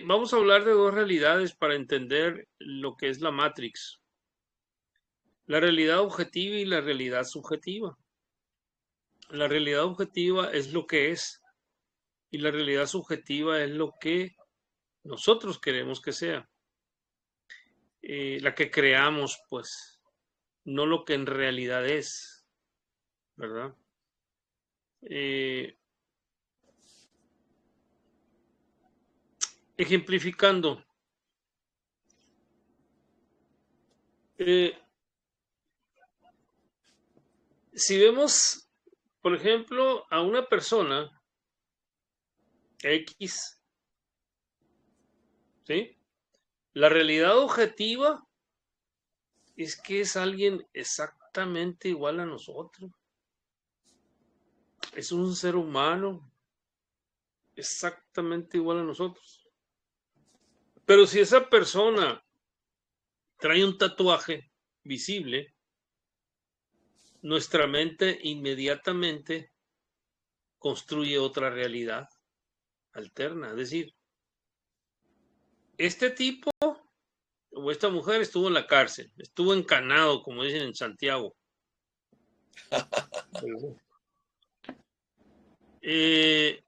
Vamos a hablar de dos realidades para entender lo que es la Matrix. La realidad objetiva y la realidad subjetiva. La realidad objetiva es lo que es y la realidad subjetiva es lo que nosotros queremos que sea. La que creamos, pues, no lo que en realidad es, ¿verdad? Eh, Ejemplificando, eh, si vemos, por ejemplo, a una persona X, ¿sí? La realidad objetiva es que es alguien exactamente igual a nosotros. Es un ser humano exactamente igual a nosotros. Pero si esa persona trae un tatuaje visible, nuestra mente inmediatamente construye otra realidad alterna. Es decir, este tipo o esta mujer estuvo en la cárcel, estuvo encanado, como dicen en Santiago. Eh,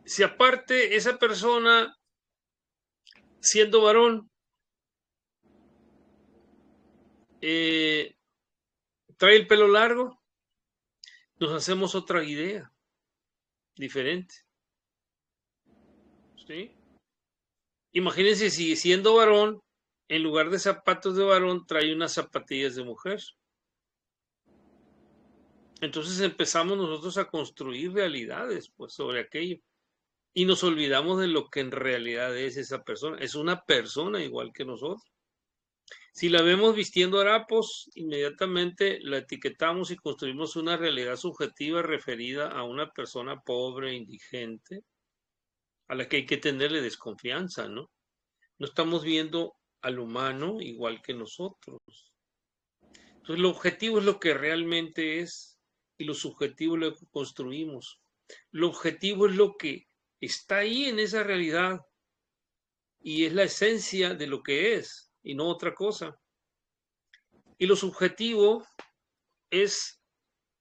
si aparte esa persona, siendo varón, eh, trae el pelo largo, nos hacemos otra idea diferente. ¿Sí? Imagínense si siendo varón, en lugar de zapatos de varón, trae unas zapatillas de mujer. Entonces empezamos nosotros a construir realidades pues, sobre aquello. Y nos olvidamos de lo que en realidad es esa persona. Es una persona igual que nosotros. Si la vemos vistiendo harapos, inmediatamente la etiquetamos y construimos una realidad subjetiva referida a una persona pobre, indigente, a la que hay que tenerle desconfianza, ¿no? No estamos viendo al humano igual que nosotros. Entonces, lo objetivo es lo que realmente es y lo subjetivo es lo que construimos. Lo objetivo es lo que está ahí en esa realidad y es la esencia de lo que es y no otra cosa. Y lo subjetivo es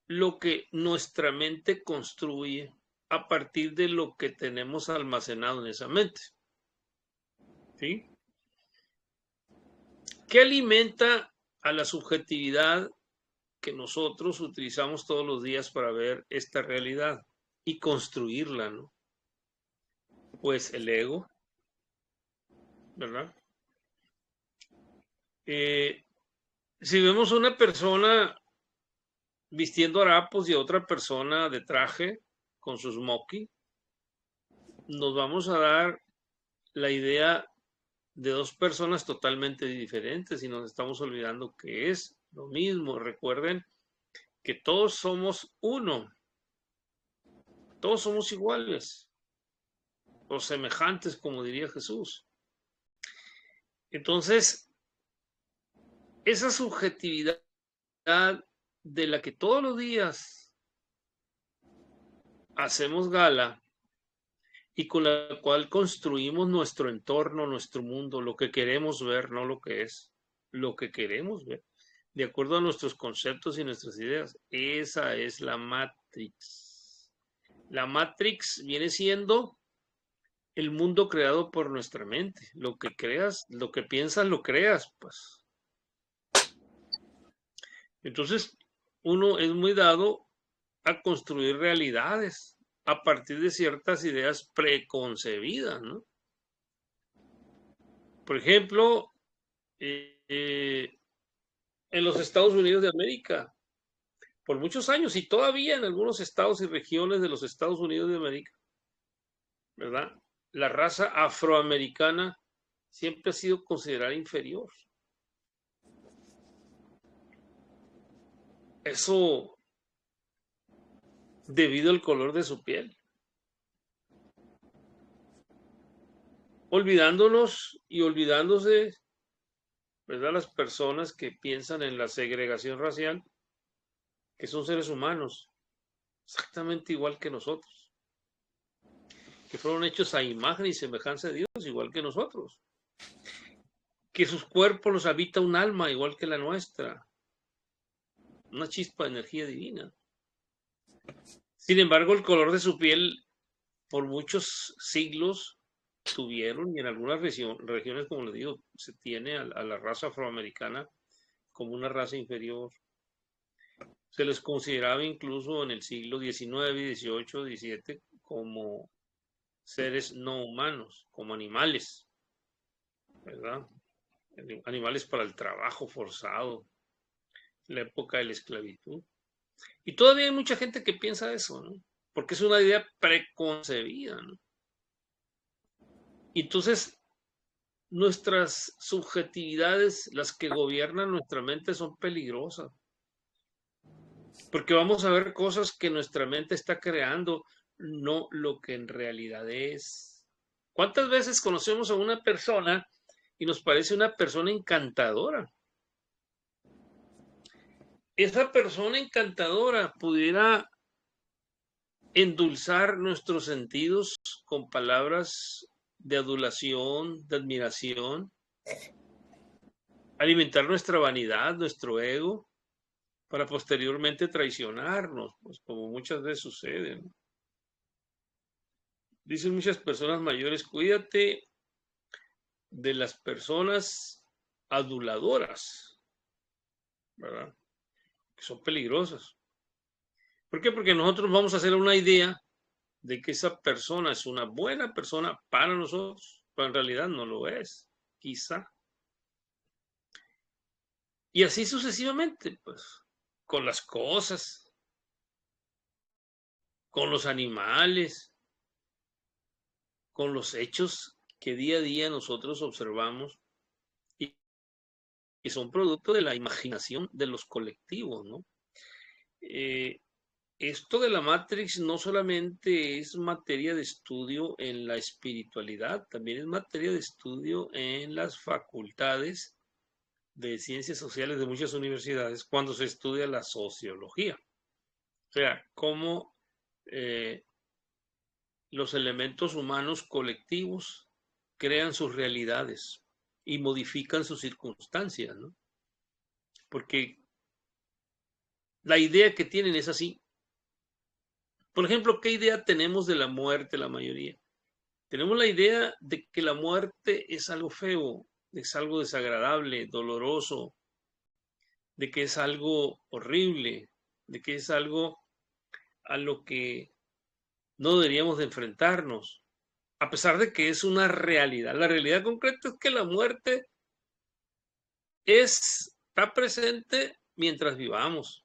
lo que nuestra mente construye a partir de lo que tenemos almacenado en esa mente. ¿Sí? ¿Qué alimenta a la subjetividad que nosotros utilizamos todos los días para ver esta realidad y construirla, ¿no? Pues el ego, ¿verdad? Eh, si vemos una persona vistiendo harapos y otra persona de traje con su smoking, nos vamos a dar la idea de dos personas totalmente diferentes y nos estamos olvidando que es lo mismo. Recuerden que todos somos uno, todos somos iguales o semejantes, como diría Jesús. Entonces, esa subjetividad de la que todos los días hacemos gala y con la cual construimos nuestro entorno, nuestro mundo, lo que queremos ver, no lo que es, lo que queremos ver, de acuerdo a nuestros conceptos y nuestras ideas. Esa es la Matrix. La Matrix viene siendo el mundo creado por nuestra mente. Lo que creas, lo que piensas, lo creas, pues. Entonces, uno es muy dado a construir realidades a partir de ciertas ideas preconcebidas, ¿no? Por ejemplo, en los Estados Unidos de América, por muchos años y todavía en algunos estados y regiones de los Estados Unidos de América, ¿verdad? La raza afroamericana siempre ha sido considerada inferior. Eso debido al color de su piel. Olvidándonos y olvidándose, ¿verdad? Las personas que piensan en la segregación racial, que son seres humanos, exactamente igual que nosotros. que fueron hechos a imagen y semejanza de Dios, igual que nosotros, que sus cuerpos los habita un alma igual que la nuestra, una chispa de energía divina. Sin embargo, el color de su piel por muchos siglos tuvieron, y en algunas regiones, como les digo, se tiene a la raza afroamericana como una raza inferior. Se les consideraba incluso en el siglo XIX, XVIII, XVII como seres no humanos, como animales, ¿verdad? Animales para el trabajo forzado, la época de la esclavitud. Y todavía hay mucha gente que piensa eso, ¿no? Porque es una idea preconcebida, ¿no? Y entonces, nuestras subjetividades, las que gobiernan nuestra mente, son peligrosas. Porque vamos a ver cosas que nuestra mente está creando, no lo que en realidad es. ¿Cuántas veces conocemos a una persona y nos parece una persona encantadora? Esa persona encantadora pudiera endulzar nuestros sentidos con palabras de adulación, de admiración, alimentar nuestra vanidad, nuestro ego, para posteriormente traicionarnos, pues como muchas veces sucede, ¿no? Dicen muchas personas mayores, cuídate de las personas aduladoras, ¿verdad? Que son peligrosas. ¿Por qué? Porque nosotros vamos a hacer una idea de que esa persona es una buena persona para nosotros, pero en realidad no lo es, quizá. Y así sucesivamente, pues, con las cosas, con los animales, con los hechos que día a día nosotros observamos y, y son producto de la imaginación de los colectivos, ¿no? Esto de la Matrix no solamente es materia de estudio en la espiritualidad, también es materia de estudio en las facultades de ciencias sociales de muchas universidades cuando se estudia la sociología. O sea, cómo los elementos humanos colectivos crean sus realidades y modifican sus circunstancias, ¿no? Porque la idea que tienen es así. Por ejemplo, ¿qué idea tenemos de la muerte la mayoría? Tenemos la idea de que la muerte es algo feo, es algo desagradable, doloroso, de que es algo horrible, de que es algo a lo que no deberíamos de enfrentarnos, a pesar de que es una realidad. La realidad concreta es que la muerte está presente mientras vivamos.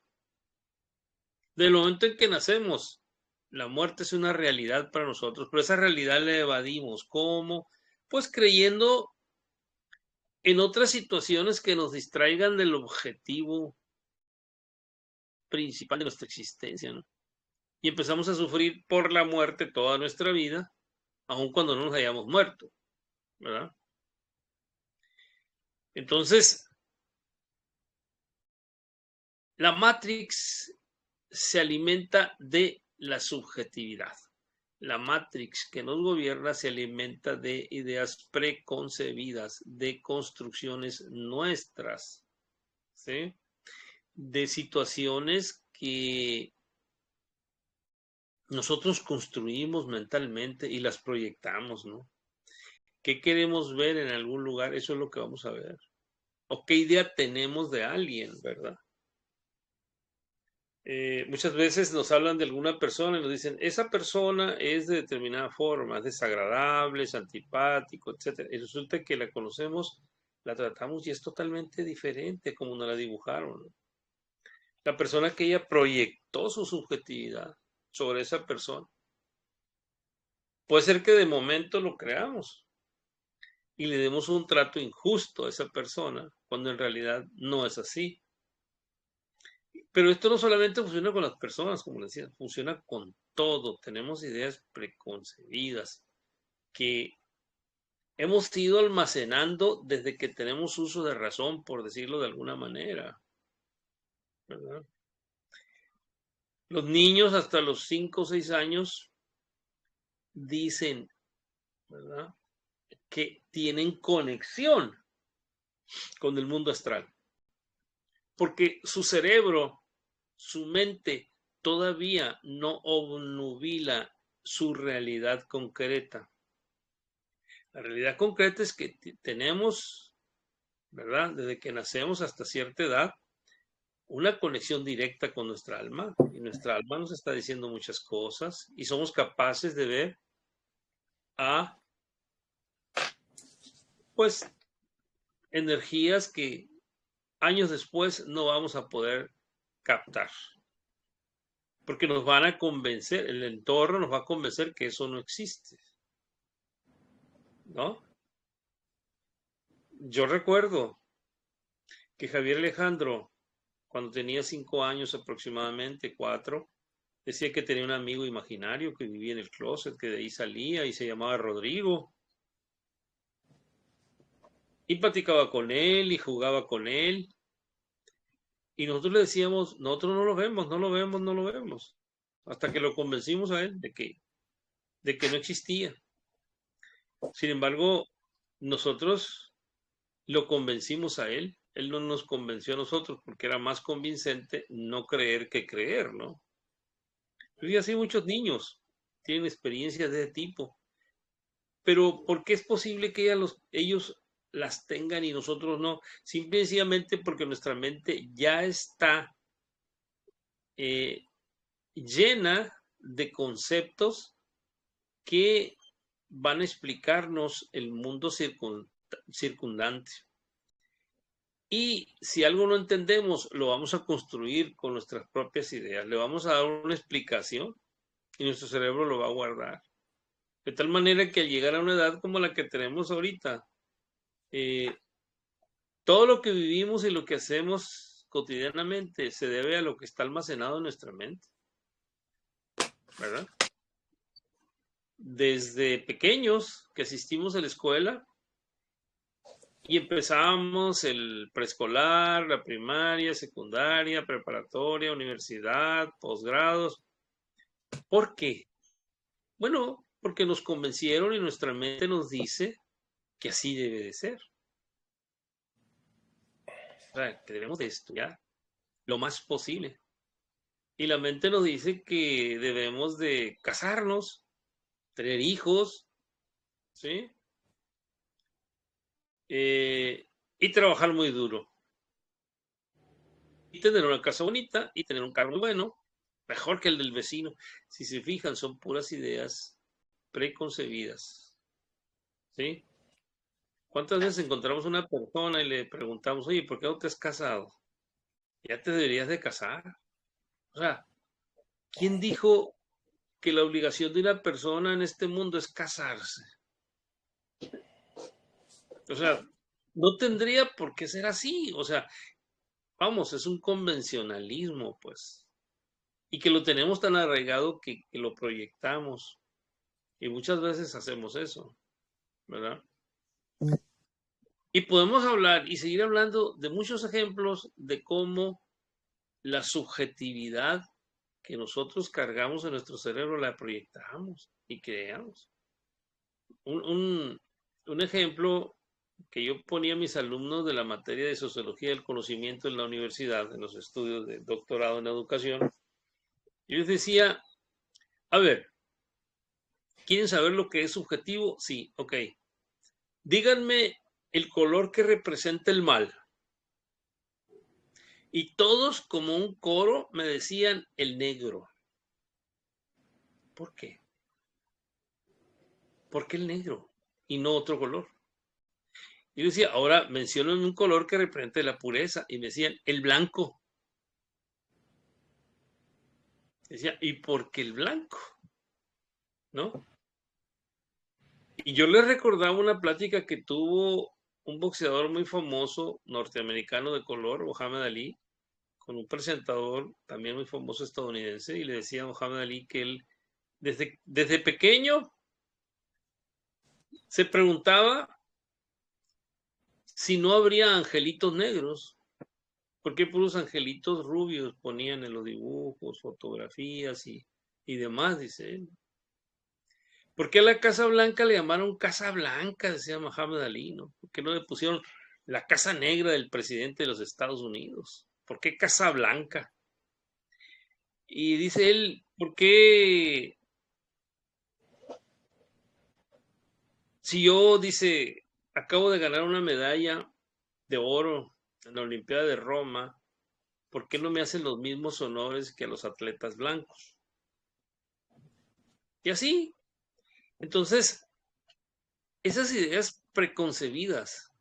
Del momento en que nacemos, la muerte es una realidad para nosotros, pero esa realidad la evadimos. ¿Cómo? Pues creyendo en otras situaciones que nos distraigan del objetivo principal de nuestra existencia, ¿no? Y empezamos a sufrir por la muerte toda nuestra vida, aun cuando no nos hayamos muerto, ¿verdad? Entonces, la Matrix se alimenta de la subjetividad. La Matrix que nos gobierna se alimenta de ideas preconcebidas, de construcciones nuestras, ¿sí? De situaciones que nosotros construimos mentalmente y las proyectamos, ¿no? ¿Qué queremos ver en algún lugar? Eso es lo que vamos a ver. ¿O qué idea tenemos de alguien, verdad? Muchas veces nos hablan de alguna persona y nos dicen, esa persona es de determinada forma, es desagradable, es antipático, etc. Y resulta que la conocemos, la tratamos y es totalmente diferente como nos la dibujaron, ¿no? La persona que ella proyectó su subjetividad sobre esa persona. Puede ser que de momento lo creamos y le demos un trato injusto a esa persona, cuando en realidad no es así. Pero esto no solamente funciona con las personas, como les decía, funciona con todo. Tenemos ideas preconcebidas que hemos ido almacenando desde que tenemos uso de razón, por decirlo de alguna manera, ¿verdad? Los niños hasta los 5 o 6 años dicen, ¿verdad?, que tienen conexión con el mundo astral, porque su cerebro, su mente, todavía no obnubila su realidad concreta. La realidad concreta es que tenemos, ¿verdad?, desde que nacemos hasta cierta edad, una conexión directa con nuestra alma, y nuestra alma nos está diciendo muchas cosas y somos capaces de ver a, pues, energías que años después no vamos a poder captar, porque nos van a convencer, el entorno nos va a convencer que eso no existe, ¿no? Yo recuerdo que Javier Alejandro, cuando tenía 5 años aproximadamente, 4, decía que tenía un amigo imaginario que vivía en el closet, que de ahí salía y se llamaba Rodrigo. Y platicaba con él y jugaba con él. Y nosotros le decíamos, nosotros no lo vemos, no lo vemos, no lo vemos. Hasta que lo convencimos a él de que no existía. Sin embargo, nosotros lo convencimos a él. Él no nos convenció a nosotros porque era más convincente no creer que creer, ¿no? Y así muchos niños tienen experiencias de ese tipo. Pero ¿por qué es posible que ellos las tengan y nosotros no? Simplemente porque nuestra mente ya está llena de conceptos que van a explicarnos el mundo circundante. Y si algo no entendemos, lo vamos a construir con nuestras propias ideas. Le vamos a dar una explicación y nuestro cerebro lo va a guardar. De tal manera que al llegar a una edad como la que tenemos ahorita, todo lo que vivimos y lo que hacemos cotidianamente se debe a lo que está almacenado en nuestra mente, ¿verdad? Desde pequeños que asistimos a la escuela y empezamos el preescolar, la primaria, secundaria, preparatoria, universidad, posgrados. ¿Por qué? Bueno, porque nos convencieron y nuestra mente nos dice que así debe de ser. O sea, que debemos de estudiar lo más posible. Y la mente nos dice que debemos de casarnos, tener hijos, ¿sí? Y trabajar muy duro. Y tener una casa bonita y tener un carro muy bueno, mejor que el del vecino. Si se fijan, son puras ideas preconcebidas, ¿sí? ¿Cuántas veces encontramos una persona y le preguntamos, oye, ¿por qué no te has casado? Ya te deberías de casar. O sea, ¿quién dijo que la obligación de una persona en este mundo es casarse? O sea, no tendría por qué ser así. O sea, vamos, es un convencionalismo, pues. Y que lo tenemos tan arraigado que lo proyectamos. Y muchas veces hacemos eso, ¿verdad? Y podemos hablar y seguir hablando de muchos ejemplos de cómo la subjetividad que nosotros cargamos en nuestro cerebro la proyectamos y creamos. Un ejemplo que yo ponía a mis alumnos de la materia de sociología del conocimiento en la universidad, en los estudios de doctorado en educación, yo les decía, a ver, ¿quieren saber lo que es subjetivo? Sí, ok. Díganme el color que representa el mal. Y todos como un coro me decían el negro. ¿Por qué? ¿Por qué el negro y no otro color? Yo decía, ahora mencionan un color que representa la pureza. Y me decían, el blanco. Decía, ¿y por qué el blanco? ¿No? Y yo les recordaba una plática que tuvo un boxeador muy famoso norteamericano de color, Muhammad Ali, con un presentador también muy famoso estadounidense, y le decía a Muhammad Ali que él desde pequeño se preguntaba si no habría angelitos negros. ¿Por qué puros angelitos rubios ponían en los dibujos, fotografías y demás? Dice él. ¿Por qué a la Casa Blanca le llamaron Casa Blanca? Decía Muhammad Ali, ¿no? ¿Por qué no le pusieron la Casa Negra del presidente de los Estados Unidos? ¿Por qué Casa Blanca? Y dice él, ¿por qué si yo, dice, acabo de ganar una medalla de oro en la Olimpiada de Roma, ¿por qué no me hacen los mismos honores que a los atletas blancos? Y así, entonces, esas ideas preconcebidas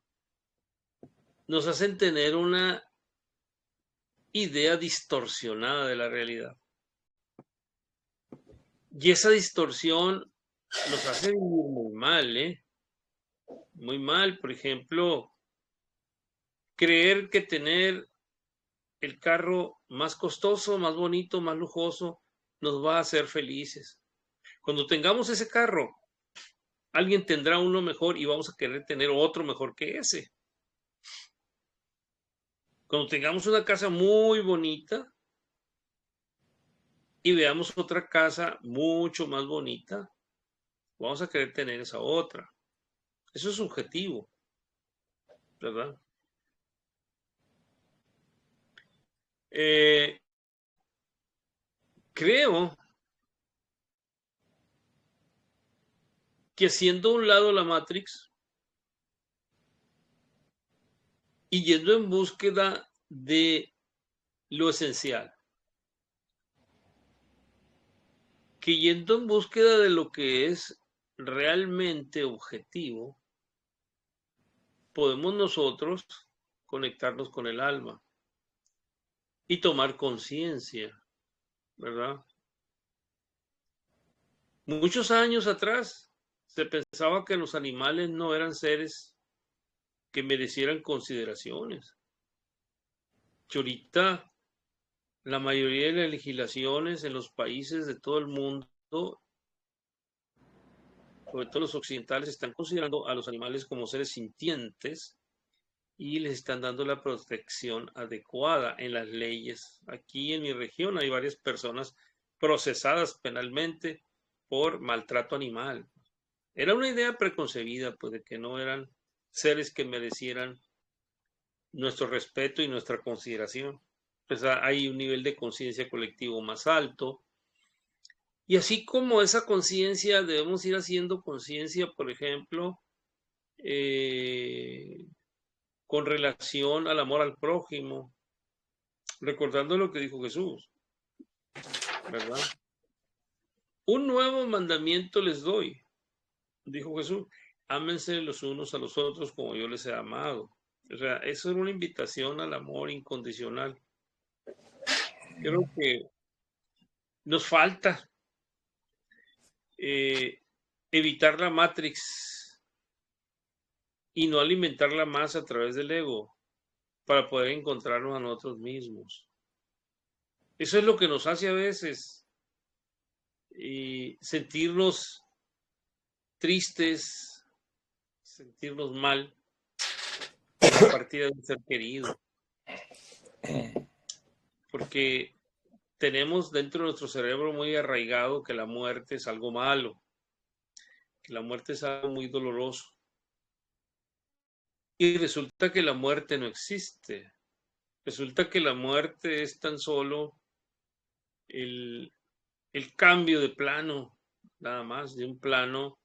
nos hacen tener una idea distorsionada de la realidad. Y esa distorsión nos hace vivir muy mal, ¿eh? Muy mal, por ejemplo, creer que tener el carro más costoso, más bonito, más lujoso, nos va a hacer felices. Cuando tengamos ese carro, alguien tendrá uno mejor y vamos a querer tener otro mejor que ese. Cuando tengamos una casa muy bonita y veamos otra casa mucho más bonita, vamos a querer tener esa otra. Eso es subjetivo, ¿verdad? Eh, creo que haciendo a un lado la Matrix y yendo en búsqueda de lo esencial, que yendo en búsqueda de lo que es realmente objetivo, podemos nosotros conectarnos con el alma y tomar conciencia, ¿verdad? Muchos años atrás se pensaba que los animales no eran seres que merecieran consideraciones. Que ahorita la mayoría de las legislaciones en los países de todo el mundo, sobre todo los occidentales, están considerando a los animales como seres sintientes y les están dando la protección adecuada en las leyes. Aquí en mi región hay varias personas procesadas penalmente por maltrato animal. Era una idea preconcebida, pues, de que no eran seres que merecieran nuestro respeto y nuestra consideración. Pues hay un nivel de conciencia colectivo más alto. Y así como esa conciencia, debemos ir haciendo conciencia, por ejemplo, eh, con relación al amor al prójimo, recordando lo que dijo Jesús, ¿verdad? Un nuevo mandamiento les doy, dijo Jesús, ámense los unos a los otros como yo les he amado. O sea, eso es una invitación al amor incondicional. Creo que nos falta eh, evitar la Matrix y no alimentarla más a través del ego para poder encontrarnos a nosotros mismos. Eso es lo que nos hace a veces sentirnos tristes, sentirnos mal por la partida de un ser querido, porque tenemos dentro de nuestro cerebro muy arraigado que la muerte es algo malo, que la muerte es algo muy doloroso. Y resulta que la muerte no existe. Resulta que la muerte es tan solo el, el cambio de plano, nada más, de un plano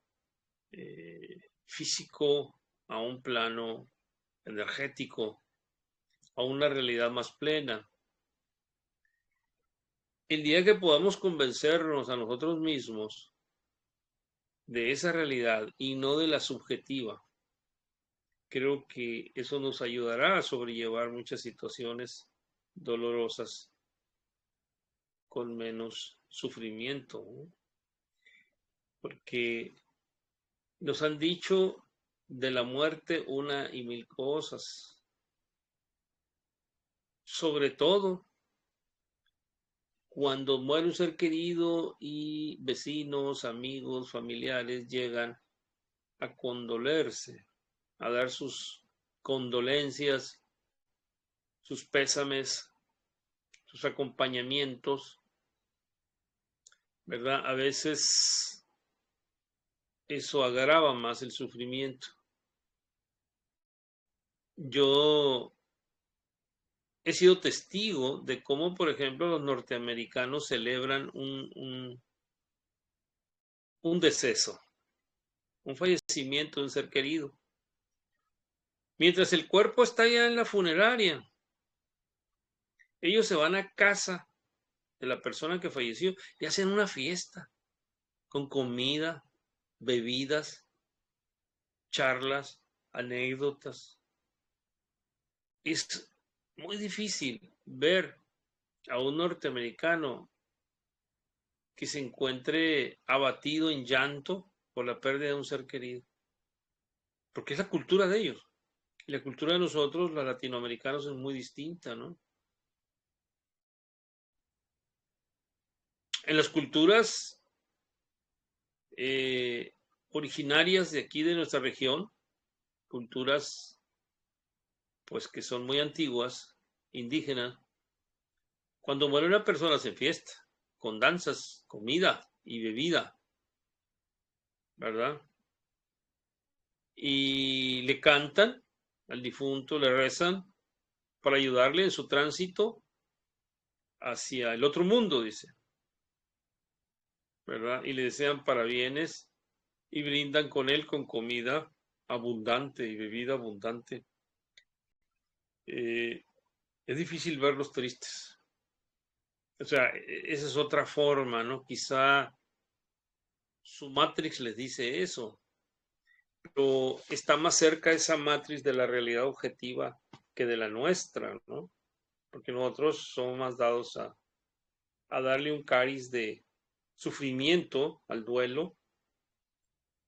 físico a un plano energético, a una realidad más plena. El día que podamos convencernos a nosotros mismos de esa realidad y no de la subjetiva, creo que eso nos ayudará a sobrellevar muchas situaciones dolorosas con menos sufrimiento, ¿no? Porque nos han dicho de la muerte una y mil cosas, sobre todo cuando muere un ser querido y vecinos, amigos, familiares llegan a condolerse, a dar sus condolencias, sus pésames, sus acompañamientos, ¿verdad? A veces eso agrava más el sufrimiento. Yo he sido testigo de cómo, por ejemplo, los norteamericanos celebran un deceso, un fallecimiento de un ser querido. Mientras el cuerpo está ya en la funeraria, ellos se van a casa de la persona que falleció y hacen una fiesta con comida, bebidas, charlas, anécdotas. Es muy difícil ver a un norteamericano que se encuentre abatido en llanto por la pérdida de un ser querido, porque es la cultura de ellos. Y la cultura de nosotros, los latinoamericanos, es muy distinta, ¿no? En las culturas originarias de aquí de nuestra región, culturas pues que son muy antiguas, indígenas, cuando muere una persona se fiesta, con danzas, comida y bebida, ¿verdad? Y le cantan al difunto, le rezan para ayudarle en su tránsito hacia el otro mundo, dice, ¿verdad? Y le desean parabienes y brindan con él con comida abundante y bebida abundante. Es difícil verlos tristes. O sea, esa es otra forma, ¿no? Quizá su Matrix les dice eso, pero está más cerca esa Matrix de la realidad objetiva que de la nuestra, ¿no? Porque nosotros somos más dados a darle un cariz de sufrimiento al duelo,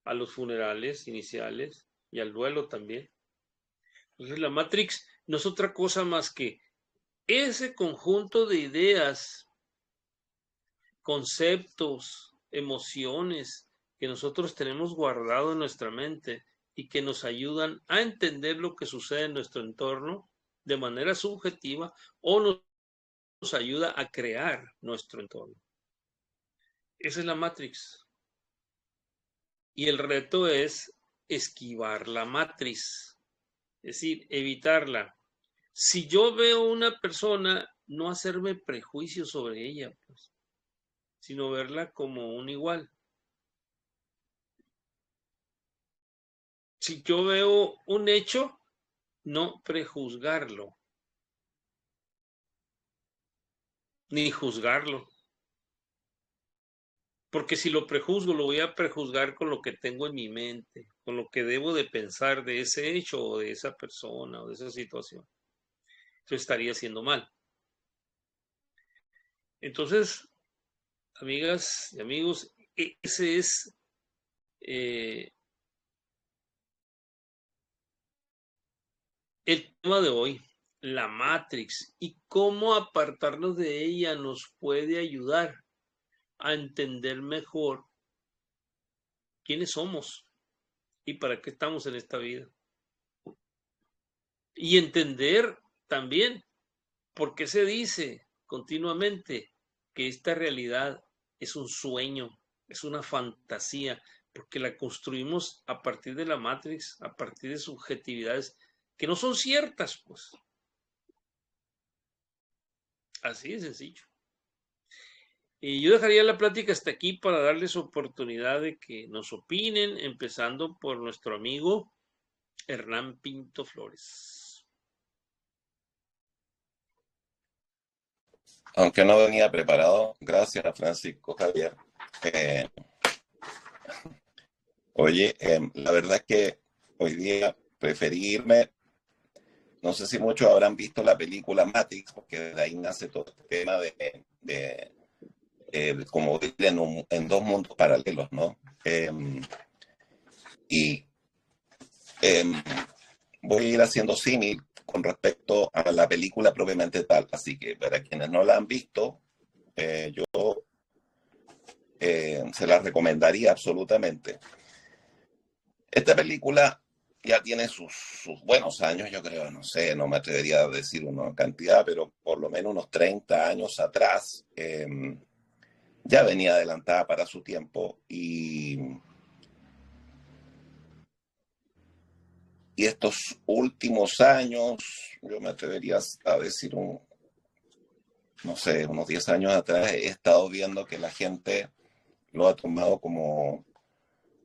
a los funerales iniciales y al duelo también. Entonces la Matrix no es otra cosa más que ese conjunto de ideas, conceptos, emociones que nosotros tenemos guardado en nuestra mente y que nos ayudan a entender lo que sucede en nuestro entorno de manera subjetiva o nos ayuda a crear nuestro entorno. Esa es la Matrix. Y el reto es esquivar la Matrix, es decir, evitarla. Si yo veo una persona, no hacerme prejuicios sobre ella, pues, sino verla como un igual. Si yo veo un hecho, no prejuzgarlo, ni juzgarlo. Porque si lo prejuzgo, lo voy a prejuzgar con lo que tengo en mi mente, con lo que debo de pensar de ese hecho o de esa persona o de esa situación. Eso estaría haciendo mal. Entonces, amigas y amigos, ese es eh, el tema de hoy, la Matrix, y cómo apartarnos de ella nos puede ayudar a entender mejor quiénes somos y para qué estamos en esta vida. Y entender también por qué se dice continuamente que esta realidad es un sueño, es una fantasía, porque la construimos a partir de la Matrix, a partir de subjetividades que no son ciertas, pues. Así de sencillo. Y yo dejaría la plática hasta aquí para darles oportunidad de que nos opinen, empezando por nuestro amigo Hernán Pinto Flores. Aunque no venía preparado, gracias a Francisco Javier. Eh, Oye, la verdad es que hoy día preferí irme, no sé si muchos habrán visto la película Matrix, porque de ahí nace todo este tema de como vivir en dos mundos paralelos, ¿no? Y em, voy a ir haciendo símil con respecto a la película propiamente tal, así que para quienes no la han visto, yo se la recomendaría absolutamente. Esta película ya tiene sus buenos años, yo creo, no sé, no me atrevería a decir una cantidad, pero por lo menos unos 30 años atrás ya venía adelantada para su tiempo y estos últimos años, yo me atrevería a decir, no sé, unos 10 años atrás, he estado viendo que la gente lo ha tomado como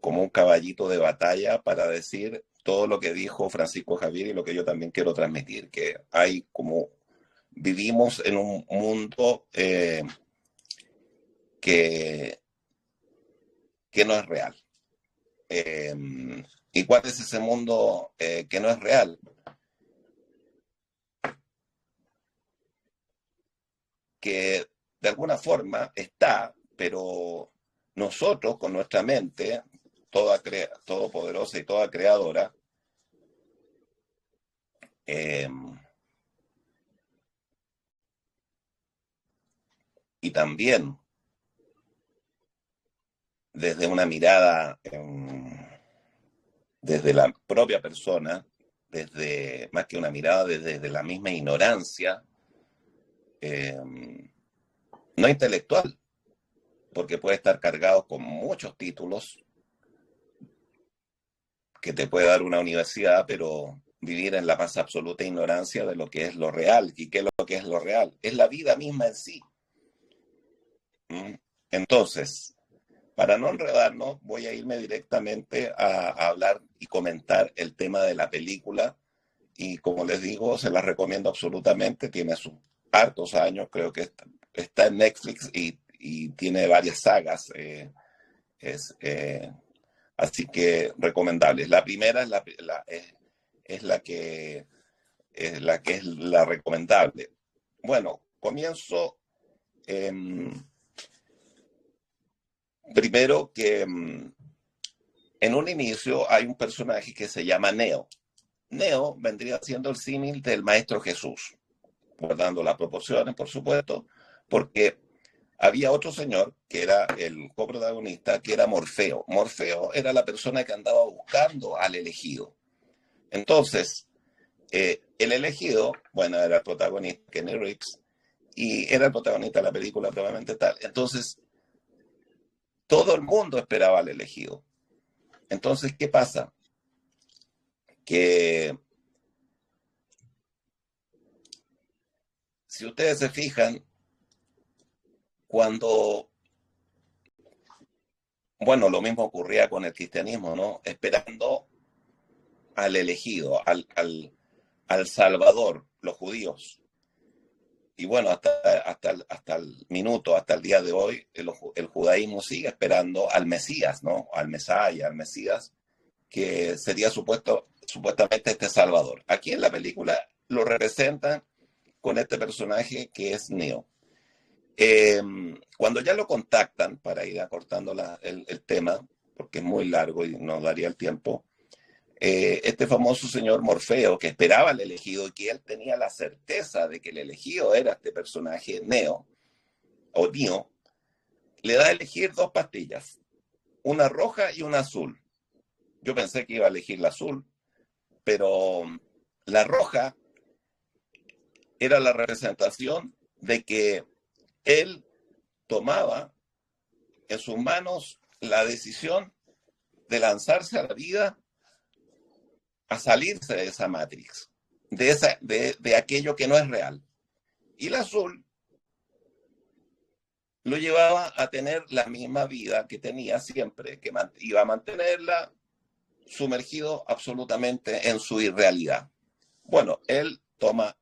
un caballito de batalla para decir todo lo que dijo Francisco Javier y lo que yo también quiero transmitir, que hay como vivimos en un mundo que, que no es real. ¿Y cuál es ese mundo que no es real? Que de alguna forma está, pero nosotros con nuestra mente, todopoderosa y toda creadora, eh, y también desde una mirada, desde la propia persona, desde más que una mirada, desde la misma ignorancia, eh, no intelectual, porque puede estar cargado con muchos títulos que te puede dar una universidad, pero vivir en la más absoluta ignorancia de lo que es lo real. ¿Y qué es lo que es lo real? Es la vida misma en sí. Entonces, para no enredarnos, voy a irme directamente a hablar y comentar el tema de la película. Y como les digo, se la recomiendo absolutamente. Tiene sus hartos años, creo que está en Netflix y tiene varias sagas. Así que recomendables. La primera es la que es la recomendable. Bueno, comienzo primero que en un inicio hay un personaje que se llama Neo. Neo vendría siendo el símil del Maestro Jesús, guardando las proporciones, por supuesto, porque había otro señor que era el coprotagonista, que era Morfeo. Morfeo era la persona que andaba buscando al elegido. Entonces, el elegido, bueno, era el protagonista, Kenny Reeves, y era el protagonista de la película, probablemente tal. Entonces, todo el mundo esperaba al elegido. Entonces, ¿qué pasa? Que si ustedes se fijan, cuando, bueno, lo mismo ocurría con el cristianismo, ¿no? Esperando al elegido, al Salvador, los judíos. Y bueno, hasta el minuto, hasta el día de hoy, el judaísmo sigue esperando al Mesías, ¿no? Al Mesías, al Mesías, que sería supuestamente este Salvador. Aquí en la película lo representan con este personaje que es Neo. Cuando ya lo contactan, para ir acortando el tema, porque es muy largo y no daría el tiempo, este famoso señor Morfeo, que esperaba al elegido y que él tenía la certeza de que el elegido era este personaje Neo, o Neo, le da a elegir dos pastillas, una roja y una azul. Yo pensé que iba a elegir la azul, pero la roja era la representación de que él tomaba en sus manos la decisión de lanzarse a la vida, a salirse de esa Matrix, de aquello que no es real. Y la azul lo llevaba a tener la misma vida que tenía siempre, que iba a mantenerla sumergido absolutamente en su irrealidad. Bueno, él toma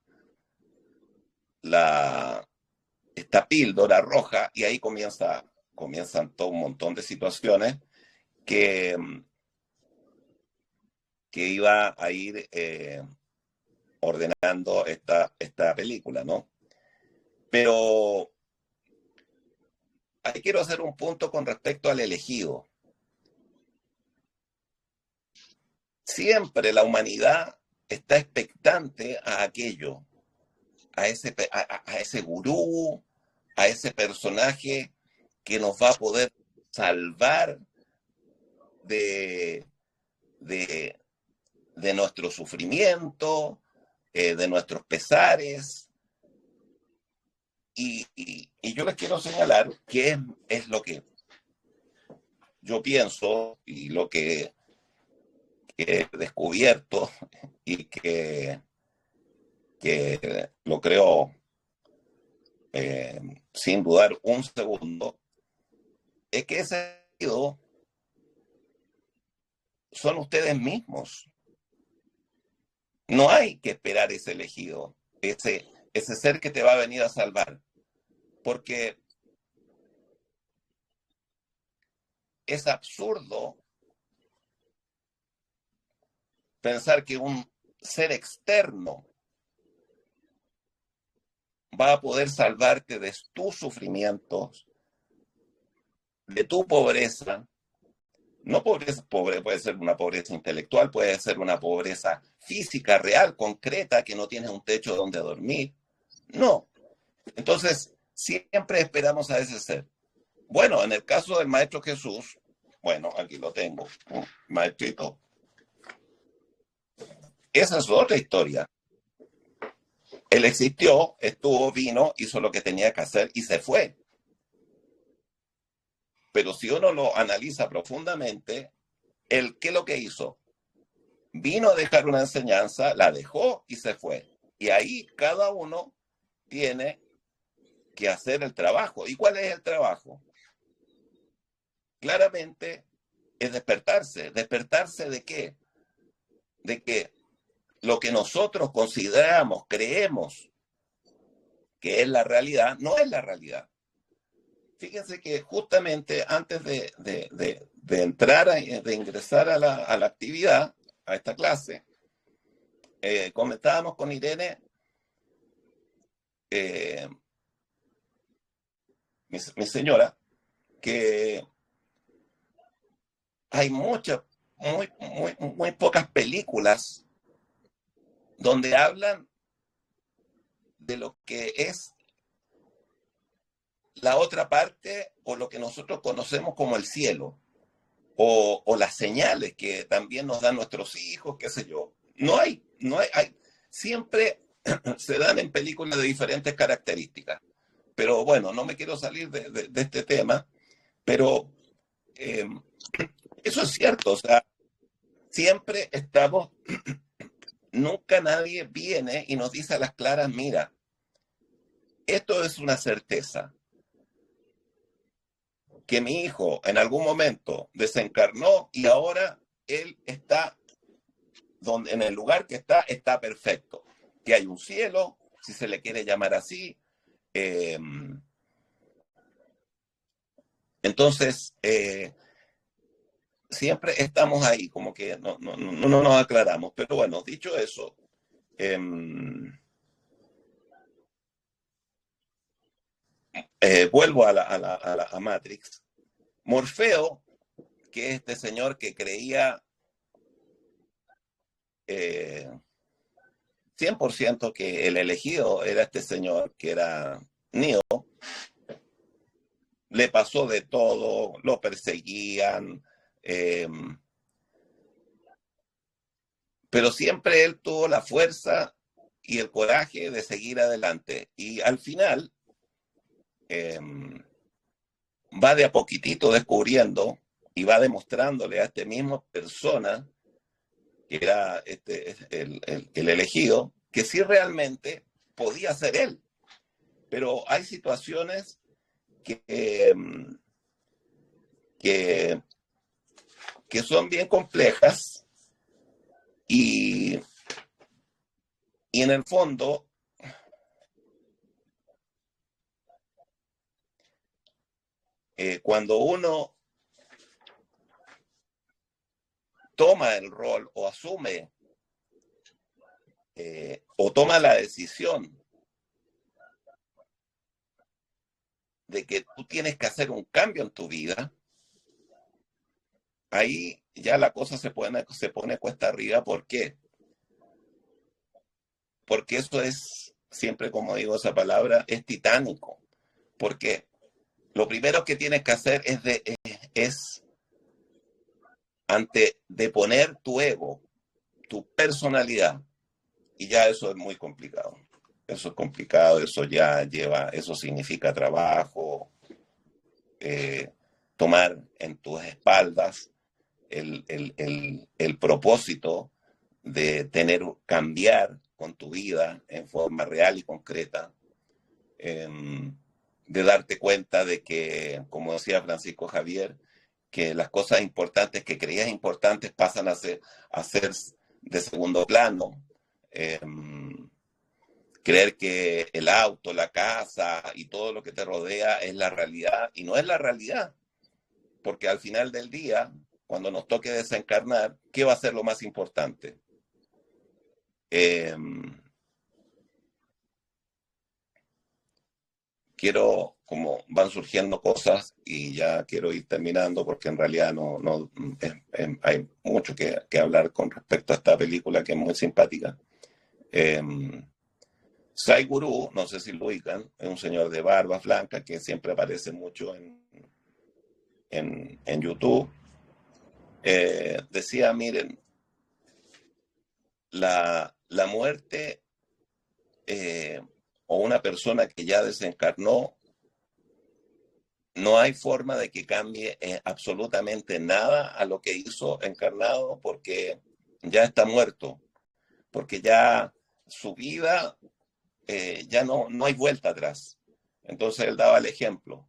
esta píldora roja y ahí comienzan todo un montón de situaciones que, que iba a ir ordenando esta película, ¿no? Pero ahí quiero hacer un punto con respecto al elegido. Siempre la humanidad está expectante a aquello, a ese gurú, a ese personaje que nos va a poder salvar de, de, de nuestro sufrimiento, de nuestros pesares. Y yo les quiero señalar qué es lo que yo pienso y lo que que he descubierto y que lo creo sin dudar un segundo, es que ese elegido son ustedes mismos. No hay que esperar ese elegido, ese ser que te va a venir a salvar, porque es absurdo pensar que un ser externo va a poder salvarte de tus sufrimientos, de tu pobreza. No pobreza, pobre, puede ser una pobreza intelectual, puede ser una pobreza física, real, concreta, que no tienes un techo donde dormir. No. Entonces, siempre esperamos a ese ser. Bueno, en el caso del Maestro Jesús, bueno, aquí lo tengo, maestrito. Esa es otra historia. Él existió, estuvo, vino, hizo lo que tenía que hacer y se fue. Pero si uno lo analiza profundamente, él, ¿qué es lo que hizo? Vino a dejar una enseñanza, la dejó y se fue. Y ahí cada uno tiene que hacer el trabajo. ¿Y cuál es el trabajo? Claramente es despertarse. ¿Despertarse de qué? De que lo que nosotros consideramos, creemos que es la realidad, no es la realidad. Fíjense que justamente antes de entrar, de ingresar a la actividad, a esta clase, comentábamos con Irene, mi señora, que hay muy pocas películas donde hablan de lo que es la otra parte o lo que nosotros conocemos como el cielo o las señales que también nos dan nuestros hijos, qué sé yo. Hay siempre se dan en películas de diferentes características. Pero bueno, no me quiero salir de este tema, pero eso es cierto, o sea, siempre estamos, nunca nadie viene y nos dice a las claras, mira, esto es una certeza, que mi hijo en algún momento desencarnó y ahora él está donde, en el lugar que está perfecto, que hay un cielo, si se le quiere llamar así. Entonces, siempre estamos ahí, como que no nos aclaramos. Pero bueno, dicho eso, vuelvo a Matrix. Morfeo, que es este señor que creía 100% que el elegido era este señor, que era Neo, le pasó de todo, lo perseguían, pero siempre él tuvo la fuerza y el coraje de seguir adelante. Y al final va de a poquitito descubriendo y va demostrándole a este mismo persona, que era el elegido, que sí realmente podía ser él. Pero hay situaciones que, que, que son bien complejas y en el fondo cuando uno toma el rol o asume o toma la decisión de que tú tienes que hacer un cambio en tu vida, ahí ya la cosa se pone cuesta arriba. ¿Por qué? Porque eso es, siempre como digo esa palabra, es titánico. Porque lo primero que tienes que hacer es ante de poner tu ego, tu personalidad, y ya eso es muy complicado. Eso es complicado, eso ya lleva, eso significa trabajo, tomar en tus espaldas el propósito de cambiar con tu vida en forma real y concreta, de darte cuenta de que, como decía Francisco Javier, que las cosas importantes que creías importantes pasan a ser de segundo plano. Creer que el auto, la casa y todo lo que te rodea es la realidad, y no es la realidad, porque al final del día, cuando nos toque desencarnar, ¿qué va a ser lo más importante? Como van surgiendo cosas y ya quiero ir terminando porque en realidad hay mucho que hablar con respecto a esta película que es muy simpática. Sai Guru, no sé si lo ubican, es un señor de barba blanca que siempre aparece mucho en YouTube. Decía, miren, la muerte o una persona que ya desencarnó, no hay forma de que cambie absolutamente nada a lo que hizo encarnado, porque ya está muerto, porque ya su vida ya no hay vuelta atrás. Entonces él daba el ejemplo.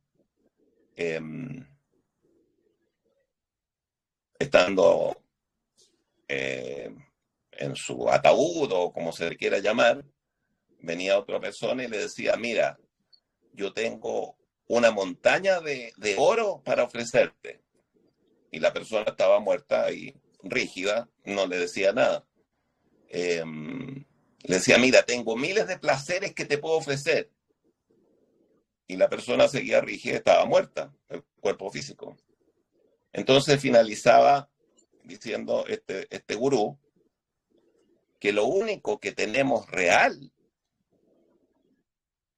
Estando en su ataúd o como se le quiera llamar, venía otra persona y le decía, mira, yo tengo una montaña de oro para ofrecerte. Y la persona estaba muerta y rígida, no le decía nada. Le decía, mira, tengo miles de placeres que te puedo ofrecer. Y la persona seguía rígida, estaba muerta, el cuerpo físico. Entonces finalizaba diciendo este gurú que lo único que tenemos real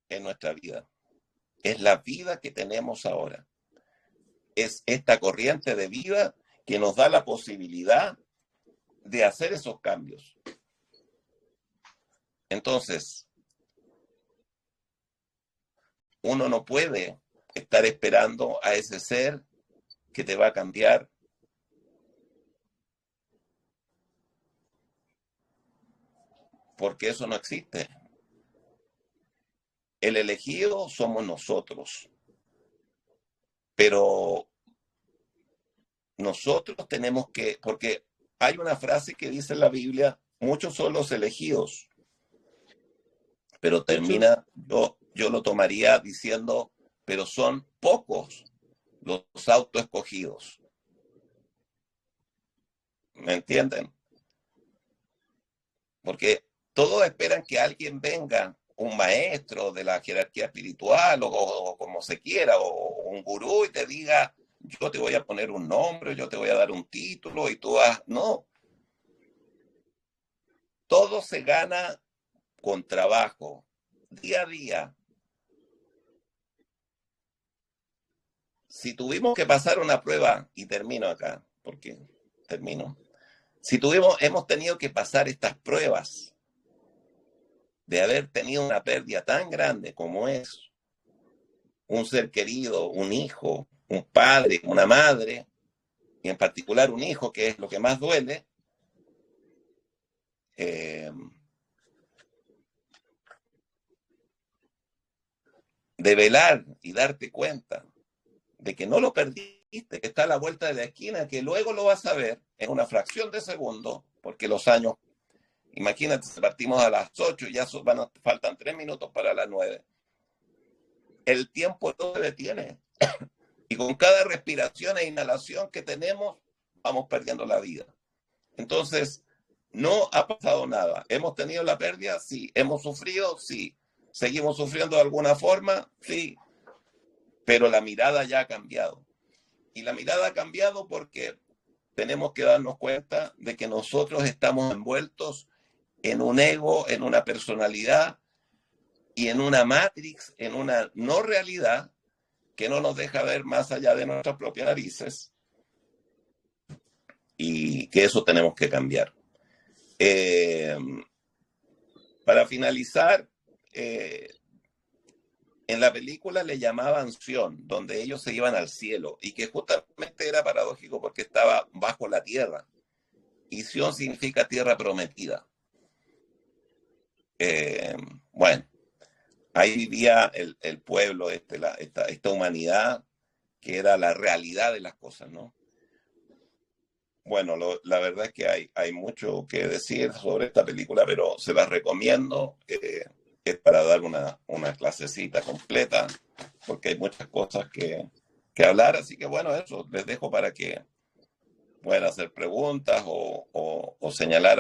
en nuestra vida es la vida que tenemos ahora. Es esta corriente de vida que nos da la posibilidad de hacer esos cambios. Entonces, uno no puede estar esperando a ese ser que te va a cambiar, porque eso no existe. El elegido somos nosotros, pero nosotros tenemos que, porque hay una frase que dice en la Biblia, muchos son los elegidos, pero termina, yo lo tomaría diciendo, pero son pocos los autoescogidos. ¿Me entienden? Porque todos esperan que alguien venga, un maestro de la jerarquía espiritual o como se quiera, o un gurú y te diga, yo te voy a poner un nombre, yo te voy a dar un título y tú vas. No. Todo se gana con trabajo, día a día. Si tuvimos que pasar una prueba, y termino acá, porque termino. Si hemos tenido que pasar estas pruebas de haber tenido una pérdida tan grande como es un ser querido, un hijo, un padre, una madre, y en particular un hijo, que es lo que más duele, de velar y darte cuenta de que no lo perdiste, que está a la vuelta de la esquina, que luego lo vas a ver en una fracción de segundo, porque los años, imagínate, partimos a las 8 y ya faltan 3 minutos para las 9. El tiempo no se detiene. Y con cada respiración e inhalación que tenemos, vamos perdiendo la vida. Entonces, no ha pasado nada. ¿Hemos tenido la pérdida? Sí. ¿Hemos sufrido? Sí. ¿Seguimos sufriendo de alguna forma? Sí. Pero la mirada ya ha cambiado. Y la mirada ha cambiado porque tenemos que darnos cuenta de que nosotros estamos envueltos en un ego, en una personalidad y en una matrix, en una no realidad que no nos deja ver más allá de nuestras propias narices, y que eso tenemos que cambiar. Para finalizar, En la película le llamaban Sion, donde ellos se iban al cielo, y que justamente era paradójico porque estaba bajo la tierra. Y Sion significa tierra prometida. Eh, bueno, ahí vivía el pueblo, esta humanidad que era la realidad de las cosas, ¿no? Bueno, la verdad es que hay mucho que decir sobre esta película, pero se la recomiendo. Es para dar una clasecita completa, porque hay muchas cosas que hablar. Así que bueno, eso les dejo para que puedan hacer preguntas o señalar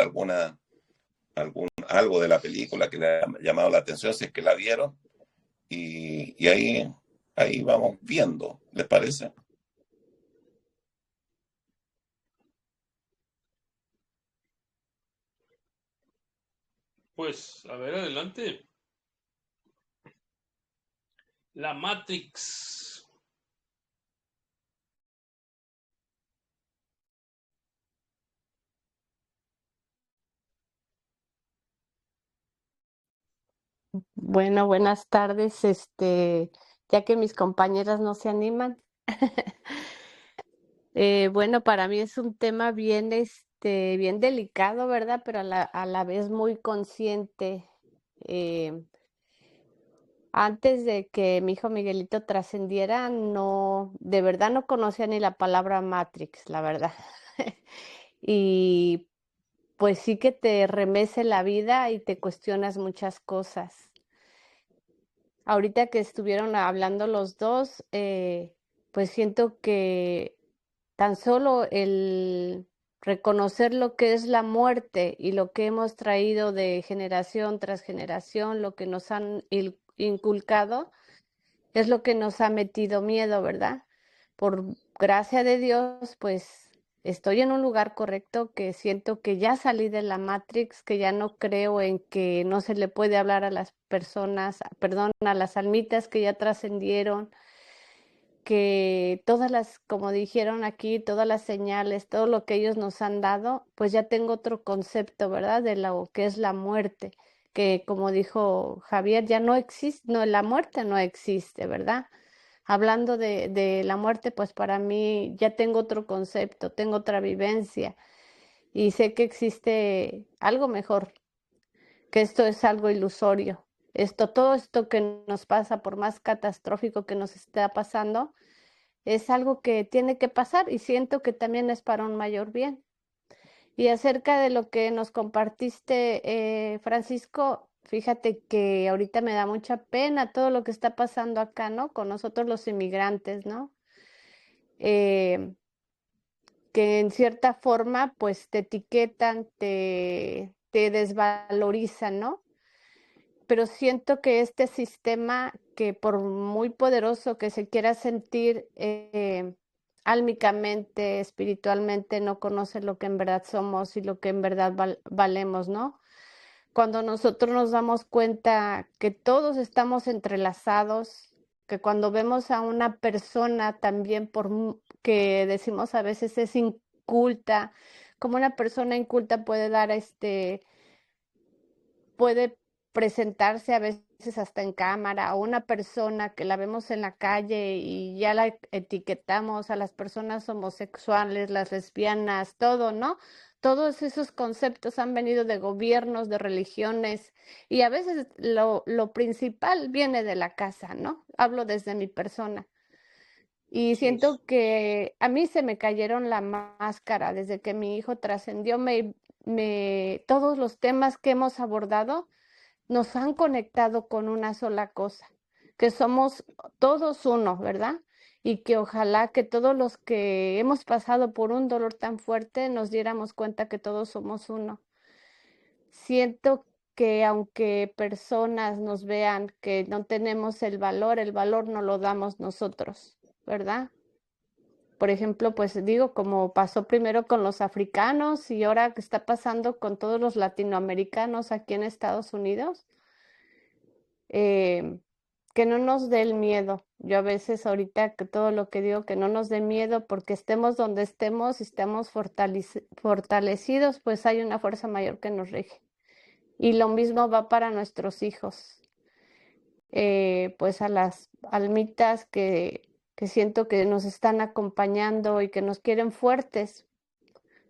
algo de la película que le ha llamado la atención, si es que la vieron. Y ahí vamos viendo, ¿les parece? Pues, a ver, adelante. La Matrix. Bueno, buenas tardes. Ya que mis compañeras no se animan. Bueno, para mí es un tema bien, bien delicado, ¿verdad? Pero a la vez muy consciente. Eh, Antes de que mi hijo Miguelito trascendiera, no, de verdad no conocía ni la palabra Matrix, la verdad. Y pues sí que te remece la vida y te cuestionas muchas cosas. Ahorita que estuvieron hablando los dos, pues siento que tan solo el reconocer lo que es la muerte y lo que hemos traído de generación tras generación, lo que nos han inculcado, es lo que nos ha metido miedo, ¿verdad? Por gracia de Dios, pues estoy en un lugar correcto, que siento que ya salí de la Matrix, que ya no creo en que no se le puede hablar a las personas, perdón, a las almitas que ya trascendieron, que todas las, como dijeron aquí, todas las señales, todo lo que ellos nos han dado, pues ya tengo otro concepto, ¿verdad? De lo que es la muerte, que como dijo Javier, ya no existe, no, la muerte no existe, ¿verdad? Hablando de la muerte, pues para mí ya tengo otro concepto, tengo otra vivencia y sé que existe algo mejor, que esto es algo ilusorio. Todo esto que nos pasa, por más catastrófico que nos esté pasando, es algo que tiene que pasar y siento que también es para un mayor bien. Y acerca de lo que nos compartiste, Francisco, fíjate que ahorita me da mucha pena todo lo que está pasando acá, ¿no? Con nosotros los inmigrantes, ¿no? Eh, que en cierta forma, pues te etiquetan, te desvalorizan, ¿no? Pero siento que este sistema, que por muy poderoso que se quiera sentir álmicamente, espiritualmente, no conoce lo que en verdad somos y lo que en verdad valemos, ¿no? Cuando nosotros nos damos cuenta que todos estamos entrelazados, que cuando vemos a una persona también que decimos a veces es inculta, como una persona inculta puede dar puede presentarse a veces hasta en cámara, o una persona que la vemos en la calle y ya la etiquetamos a las personas homosexuales, las lesbianas, todo, ¿no? Todos esos conceptos han venido de gobiernos, de religiones, y a veces lo principal viene de la casa, ¿no? Hablo desde mi persona. Y Sí, siento que a mí se me cayeron la máscara desde que mi hijo trascendió, todos los temas que hemos abordado nos han conectado con una sola cosa, que somos todos uno, ¿verdad? Y que ojalá que todos los que hemos pasado por un dolor tan fuerte nos diéramos cuenta que todos somos uno. Siento que aunque personas nos vean que no tenemos el valor no lo damos nosotros, ¿verdad? Por ejemplo, pues digo, como pasó primero con los africanos y ahora que está pasando con todos los latinoamericanos aquí en Estados Unidos, eh, que no nos dé el miedo. Yo a veces ahorita que todo lo que digo, que no nos dé miedo porque estemos donde estemos y estemos fortalecidos, pues hay una fuerza mayor que nos rige. Y lo mismo va para nuestros hijos. pues a las almitas que siento que nos están acompañando y que nos quieren fuertes.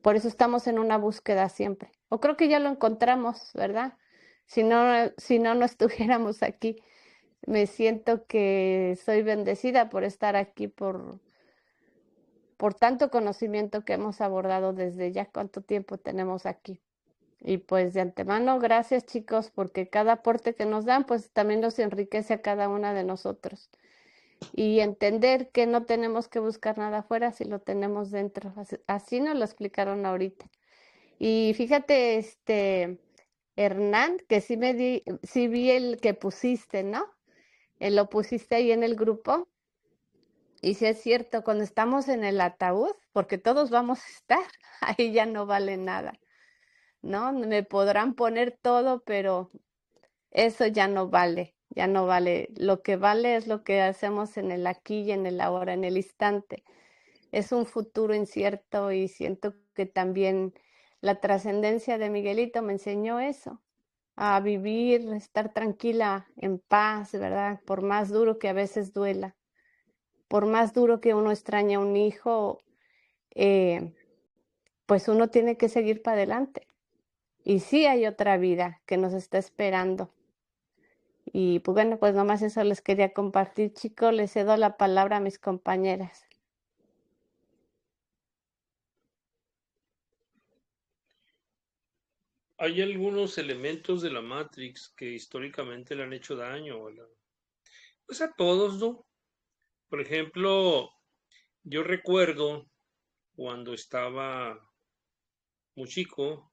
Por eso estamos en una búsqueda siempre. O creo que ya lo encontramos, ¿verdad? Si no, no estuviéramos aquí. Me siento que soy bendecida por estar aquí, por tanto conocimiento que hemos abordado desde ya cuánto tiempo tenemos aquí. Y pues de antemano, gracias chicos, porque cada aporte que nos dan, pues también nos enriquece a cada una de nosotros. Y entender que no tenemos que buscar nada afuera si lo tenemos dentro. Así nos lo explicaron ahorita. Y fíjate, Hernán, que sí vi el que pusiste, ¿no? Lo pusiste ahí en el grupo. Y sí es cierto, cuando estamos en el ataúd, porque todos vamos a estar, ahí ya no vale nada, ¿no? Me podrán poner todo, pero eso ya no vale, ya no vale. Lo que vale es lo que hacemos en el aquí y en el ahora, en el instante. Es un futuro incierto y siento que también la trascendencia de Miguelito me enseñó eso, a vivir, estar tranquila, en paz, ¿verdad? Por más duro que a veces duela, por más duro que uno extraña a un hijo, pues uno tiene que seguir para adelante. Y sí hay otra vida que nos está esperando. Y pues bueno, pues nomás eso les quería compartir, chicos. Les cedo la palabra a mis compañeras. Hay algunos elementos de la Matrix que históricamente le han hecho daño, pues a todos, ¿no? Por ejemplo, yo recuerdo cuando estaba muy chico,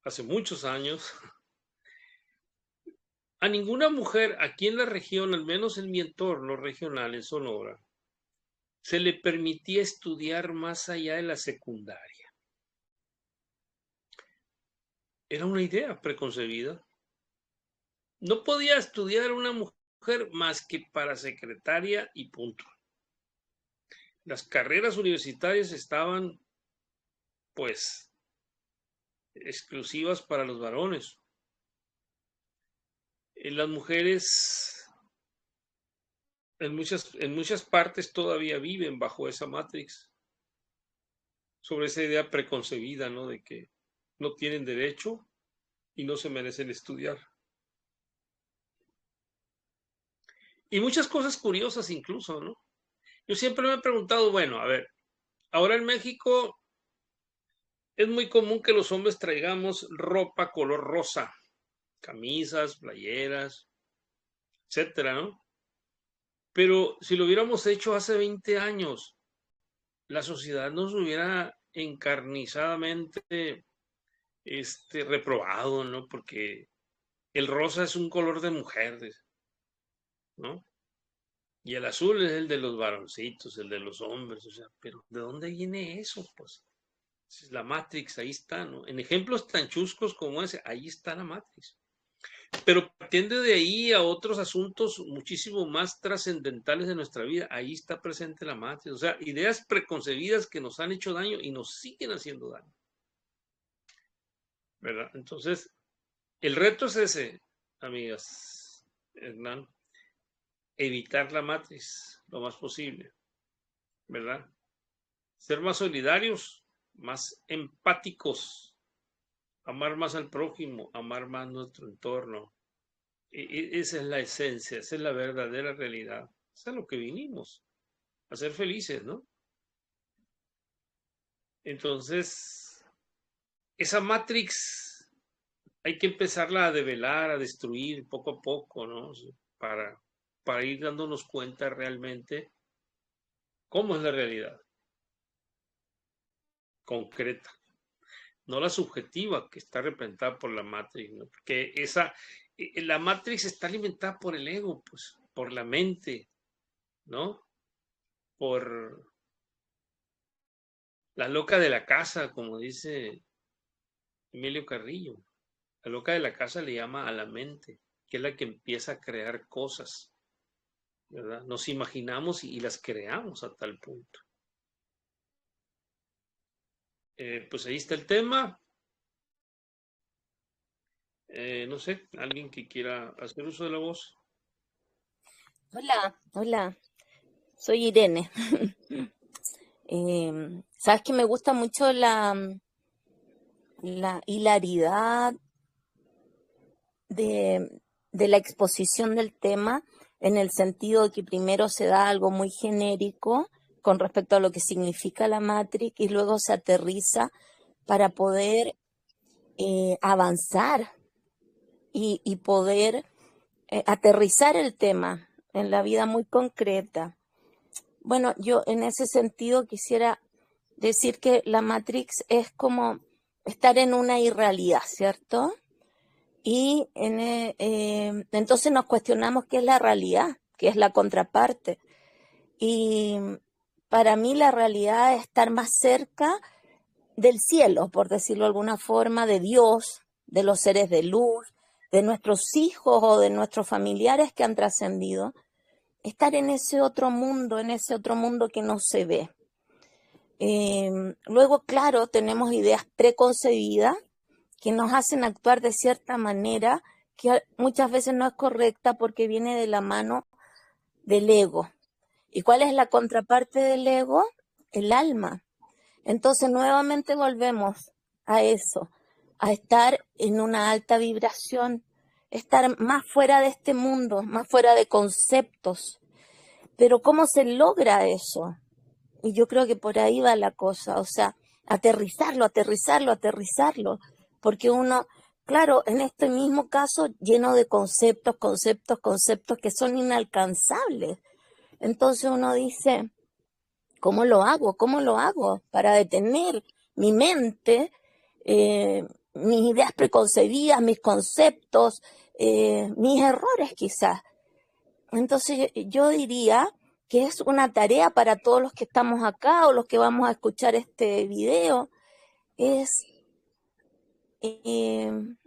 hace muchos años, a ninguna mujer aquí en la región, al menos en mi entorno regional en Sonora, se le permitía estudiar más allá de la secundaria. Era una idea preconcebida. No podía estudiar una mujer más que para secretaria y punto. Las carreras universitarias estaban, pues, exclusivas para los varones. Las mujeres en muchas partes todavía viven bajo esa matrix, sobre esa idea preconcebida, ¿no? De que no tienen derecho y no se merecen estudiar. Y muchas cosas curiosas incluso, ¿no? Yo siempre me he preguntado, bueno, a ver, ahora en México es muy común que los hombres traigamos ropa color rosa, camisas, playeras, etcétera, ¿no? Pero si lo hubiéramos hecho hace 20 años, la sociedad nos hubiera encarnizadamente reprobado, ¿no? Porque el rosa es un color de mujer, ¿no? Y el azul es el de los varoncitos, el de los hombres, o sea, pero ¿de dónde viene eso? Pues la Matrix, ahí está, ¿no? En ejemplos tan chuscos como ese, ahí está la Matrix. Pero partiendo de ahí a otros asuntos muchísimo más trascendentales de nuestra vida, ahí está presente la Matrix. O sea, ideas preconcebidas que nos han hecho daño y nos siguen haciendo daño. ¿Verdad? Entonces, el reto es ese, amigas, Hernán, evitar la Matrix lo más posible, ¿verdad? Ser más solidarios, más empáticos, amar más al prójimo, amar más nuestro entorno. Esa es la esencia, esa es la verdadera realidad. Eso es lo que vinimos, a ser felices, ¿no? Entonces, esa Matrix hay que empezarla a develar, a destruir poco a poco, ¿no? Para, para ir dándonos cuenta realmente cómo es la realidad concreta, no la subjetiva que está representada por la Matrix, ¿no? Porque la Matrix está alimentada por el ego, pues, por la mente, ¿no? Por la loca de la casa, como dice Emilio Carrillo. La loca de la casa le llama a la mente, que es la que empieza a crear cosas, ¿verdad? Nos imaginamos y las creamos a tal punto. Pues ahí está el tema. No sé, alguien que quiera hacer uso de la voz. Hola, hola, soy Irene. Sabes que me gusta mucho la hilaridad de la exposición del tema, en el sentido de que primero se da algo muy genérico con respecto a lo que significa la Matrix y luego se aterriza para poder avanzar y poder aterrizar el tema en la vida muy concreta. Bueno, yo en ese sentido quisiera decir que la Matrix es como estar en una irrealidad, ¿cierto? Y entonces nos cuestionamos qué es la realidad, qué es la contraparte. Y para mí la realidad es estar más cerca del cielo, por decirlo de alguna forma, de Dios, de los seres de luz, de nuestros hijos o de nuestros familiares que han trascendido. Estar en ese otro mundo que no se ve. Luego, claro, tenemos ideas preconcebidas que nos hacen actuar de cierta manera que muchas veces no es correcta porque viene de la mano del ego. ¿Y cuál es la contraparte del ego? El alma. Entonces, nuevamente volvemos a eso, a estar en una alta vibración, estar más fuera de este mundo, más fuera de conceptos. Pero ¿cómo se logra eso? Y yo creo que por ahí va la cosa, o sea, aterrizarlo, aterrizarlo, aterrizarlo, porque uno, claro, en este mismo caso, lleno de conceptos, conceptos, conceptos que son inalcanzables. Entonces uno dice, ¿cómo lo hago? ¿Cómo lo hago para detener mi mente, mis ideas preconcebidas, mis conceptos, mis errores quizás? Entonces yo diría que es una tarea para todos los que estamos acá o los que vamos a escuchar este video, es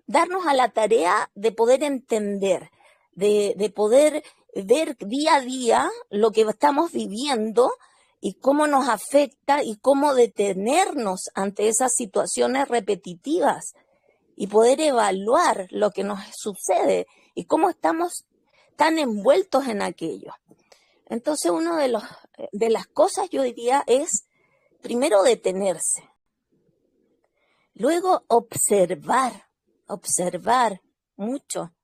darnos a la tarea de poder entender, de poder ver día a día lo que estamos viviendo y cómo nos afecta y cómo detenernos ante esas situaciones repetitivas y poder evaluar lo que nos sucede y cómo estamos tan envueltos en aquello. Entonces, una de las cosas, yo diría, es primero detenerse, luego observar mucho,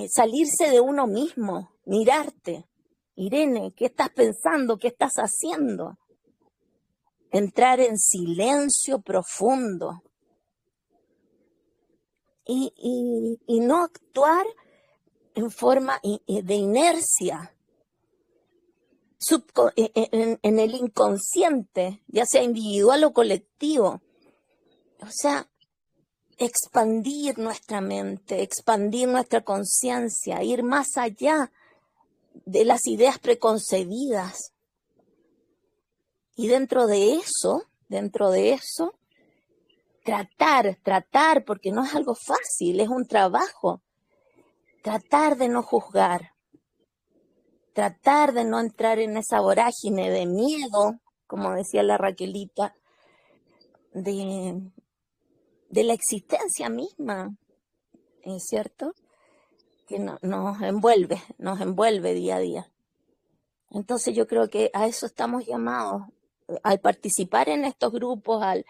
salirse de uno mismo, mirarte. Irene, ¿qué estás pensando? ¿Qué estás haciendo? Entrar en silencio profundo y no actuar en forma de inercia, en el inconsciente, ya sea individual o colectivo. O sea, expandir nuestra mente, expandir nuestra conciencia, ir más allá de las ideas preconcebidas. Y dentro de eso, tratar, porque no es algo fácil, es un trabajo, tratar de no juzgar, tratar de no entrar en esa vorágine de miedo, como decía la Raquelita, de la existencia misma, ¿es cierto? Que nos envuelve día a día. Entonces yo creo que a eso estamos llamados, al participar en estos grupos, al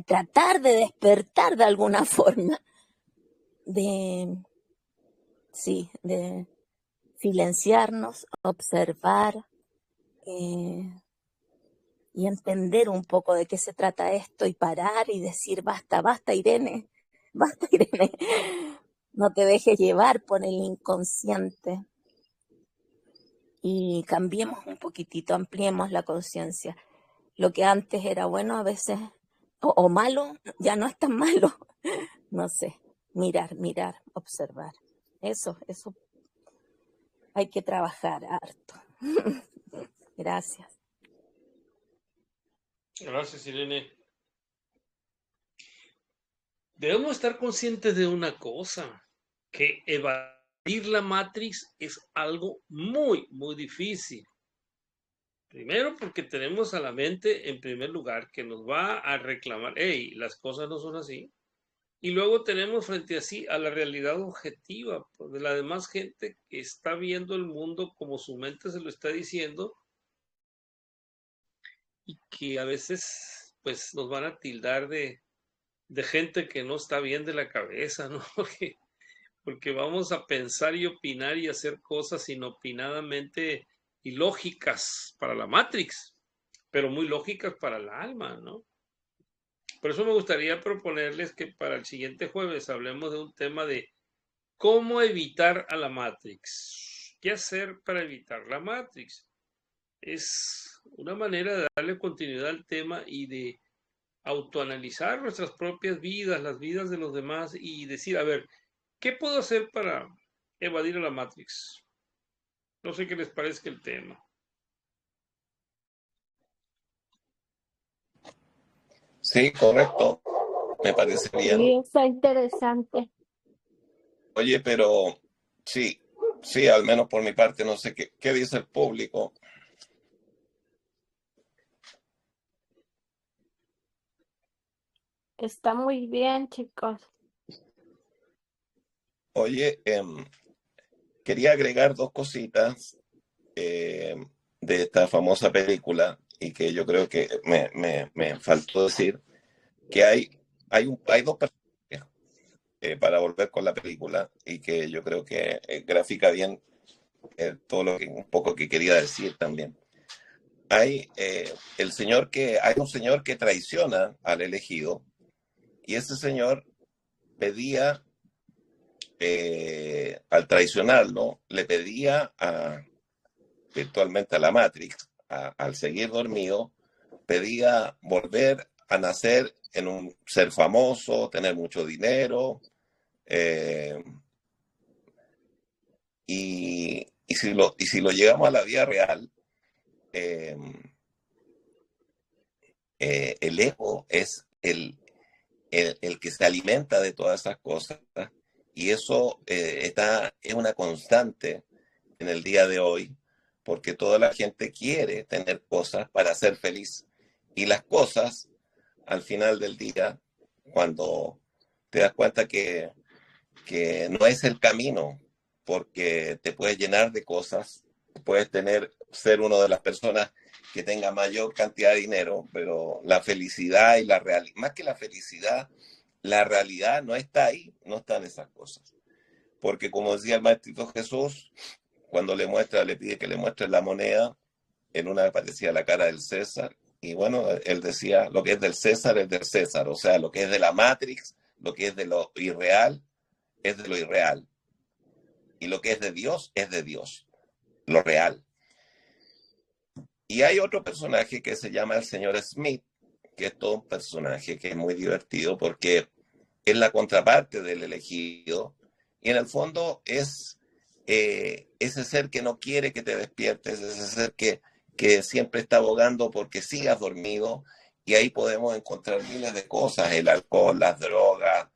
tratar de despertar de alguna forma, de silenciarnos, observar y entender un poco de qué se trata esto y parar y decir, basta, basta, Irene, no te dejes llevar por el inconsciente y cambiemos un poquitito, ampliemos la conciencia. Lo que antes era bueno a veces, o malo, ya no es tan malo, no sé, mirar, observar, eso hay que trabajar harto. Gracias. Gracias, Irene. Debemos estar conscientes de una cosa, que evadir la Matrix es algo muy, muy difícil. Primero porque tenemos a la mente, en primer lugar, que nos va a reclamar, hey, las cosas no son así. Y luego tenemos frente a sí a la realidad objetiva, pues, de la demás gente que está viendo el mundo como su mente se lo está diciendo y que a veces pues nos van a tildar de gente que no está bien de la cabeza, ¿no? Porque vamos a pensar y opinar y hacer cosas inopinadamente ilógicas para la Matrix, pero muy lógicas para el alma, ¿no? Por eso me gustaría proponerles que para el siguiente jueves hablemos de un tema de cómo evitar a la Matrix. ¿Qué hacer para evitar la Matrix? Es una manera de darle continuidad al tema y de autoanalizar nuestras propias vidas, las vidas de los demás y decir, a ver, ¿qué puedo hacer para evadir a la Matrix? No sé qué les parezca el tema. Sí, correcto. Me parece bien. Sí, está interesante. Oye, pero sí, sí, al menos por mi parte, no sé qué dice el público. Está muy bien, chicos. Oye, quería agregar dos cositas de esta famosa película y que yo creo que me faltó decir que hay dos personajes para volver con la película y que yo creo que grafica bien todo lo que un poco que quería decir también. Hay hay un señor que traiciona al elegido y ese señor pedía al traicionarlo, le pedía virtualmente a la Matrix, al seguir dormido, pedía volver a nacer en un ser famoso, tener mucho dinero, eh, y si lo llegamos a la vida real, eh, el ego es el que se alimenta de todas esas cosas y eso es una constante en el día de hoy porque toda la gente quiere tener cosas para ser feliz y las cosas al final del día cuando te das cuenta que no es el camino porque te puedes llenar de cosas, puedes ser una de las personas que tenga mayor cantidad de dinero, pero la felicidad y la realidad, más que la felicidad, la realidad no está ahí, no están esas cosas. Porque como decía el Maestro Jesús, cuando le pide que le muestre la moneda, en una aparecía la cara del César, y bueno, él decía, lo que es del César es del César, o sea, lo que es de la Matrix, lo que es de lo irreal, es de lo irreal, y lo que es de Dios, lo real. Y hay otro personaje que se llama el señor Smith, que es todo un personaje que es muy divertido porque es la contraparte del elegido y en el fondo es ese ser que no quiere que te despiertes, ese ser que siempre está abogando porque sigas dormido y ahí podemos encontrar miles de cosas, el alcohol, las drogas,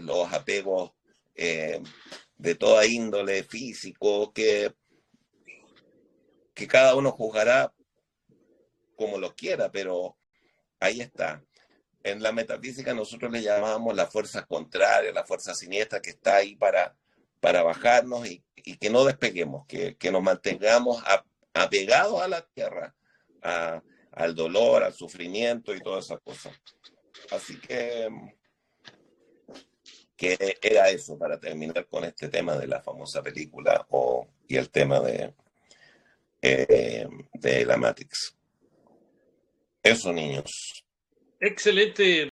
los apegos de toda índole físico que cada uno juzgará como lo quiera, pero ahí está. En la metafísica nosotros le llamamos las fuerzas contrarias, la fuerza siniestra que está ahí para bajarnos y que no despeguemos, que nos mantengamos apegados a la tierra, al dolor, al sufrimiento y todas esas cosas. Así que era eso para terminar con este tema de la famosa película y el tema de la Matrix. Eso, niños. Excelente.